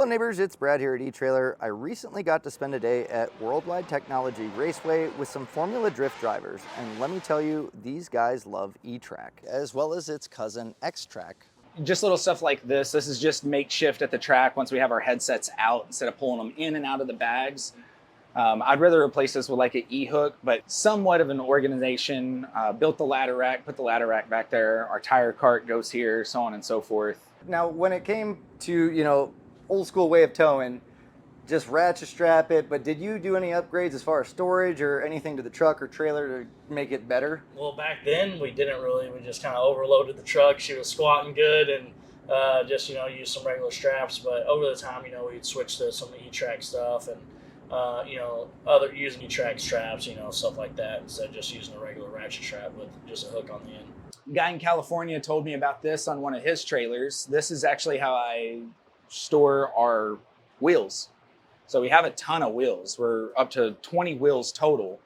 Hello neighbors, it's Brad here at eTrailer. I recently got to spend a day at World Wide Technology Raceway with some Formula Drift drivers, and let me tell you, these guys love E-Track, as well as its cousin X-Track. Just little stuff like this. This is just makeshift at the track once we have our headsets out instead of pulling them in and out of the bags. I'd rather replace this with like an E-hook, but somewhat of an organization. Built the ladder rack, put the ladder rack back there. Our tire cart goes here, so on and so forth. Now, when it came to, old school way of towing, just ratchet strap it, but did you do any upgrades as far as storage or anything to the truck or trailer to make it better? Well, back then we didn't really. We just kind of overloaded the truck. She was squatting good and just, used some regular straps. But over the time, we'd switch to some E-Track stuff and, other using E-Track straps, stuff like that, instead of just using a regular ratchet strap with just a hook on the end. A guy in California told me about this on one of his trailers. This is actually how I store our wheels. So we have a ton of wheels. We're up to 20 wheels total,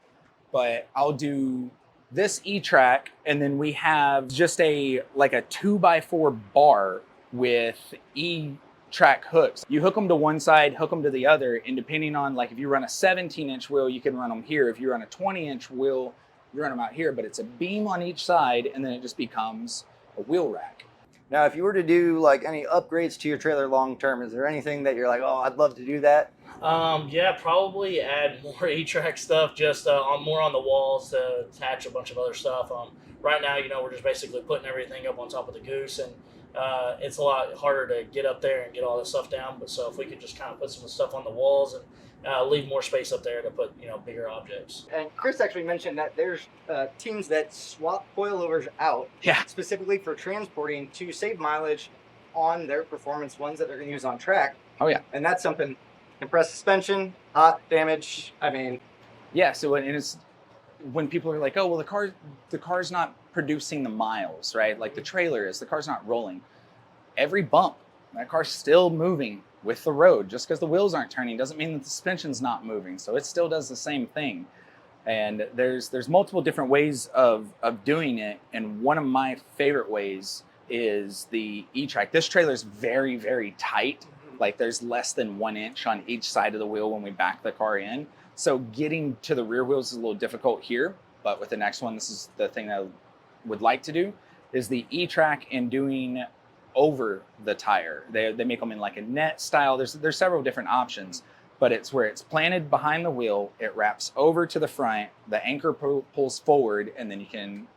but I'll do this E-Track, and then we have just a 2x4 bar with E-Track hooks. You hook them to one side, hook them to the other, and depending on, if you run a 17-inch wheel, you can run them here. If you run a 20-inch wheel, you run them out here, but it's a beam on each side, and then it just becomes a wheel rack. Now, if you were to do any upgrades to your trailer long term, is there anything that you're like, oh, I'd love to do that? Yeah, probably add more E-Track stuff, just more on the walls to attach a bunch of other stuff. Right now, we're just basically putting everything up on top of the goose, and it's a lot harder to get up there and get all this stuff down. But so if we could just kind of put some stuff on the walls and leave more space up there to put bigger objects. And Chris actually mentioned that there's teams that swap coilovers out specifically for transporting to save mileage on their performance ones that they're going to use on track. Oh yeah. And that's something. Compressed suspension, hot damage. Yeah. So it's when people are like, oh well, the car's not producing the miles, right? Like the trailer is. The car's not rolling. Every bump, that car's still moving with the road. Just because the wheels aren't turning doesn't mean that the suspension's not moving. So it still does the same thing. And there's multiple different ways of doing it. And one of my favorite ways is the E-Track. This trailer is very, very tight. Like there's less than 1 inch on each side of the wheel when we back the car in. So getting to the rear wheels is a little difficult here. But with the next one, this is the thing that I would like to do, is the E-Track and doing over the tire. They make them in like a net style. There's several different options, but it's where it's planted behind the wheel, it wraps over to the front, the anchor pulls forward, and then you can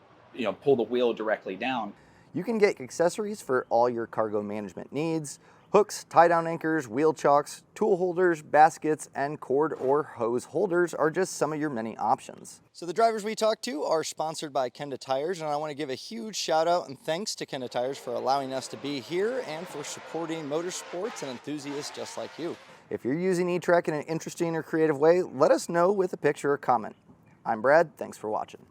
pull the wheel directly down. You can get accessories for all your cargo management needs. Hooks, tie-down anchors, wheel chocks, tool holders, baskets, and cord or hose holders are just some of your many options. So the drivers we talked to are sponsored by Kenda Tires, and I want to give a huge shout out and thanks to Kenda Tires for allowing us to be here and for supporting motorsports and enthusiasts just like you. If you're using E-Track in an interesting or creative way, let us know with a picture or comment. I'm Brad, thanks for watching.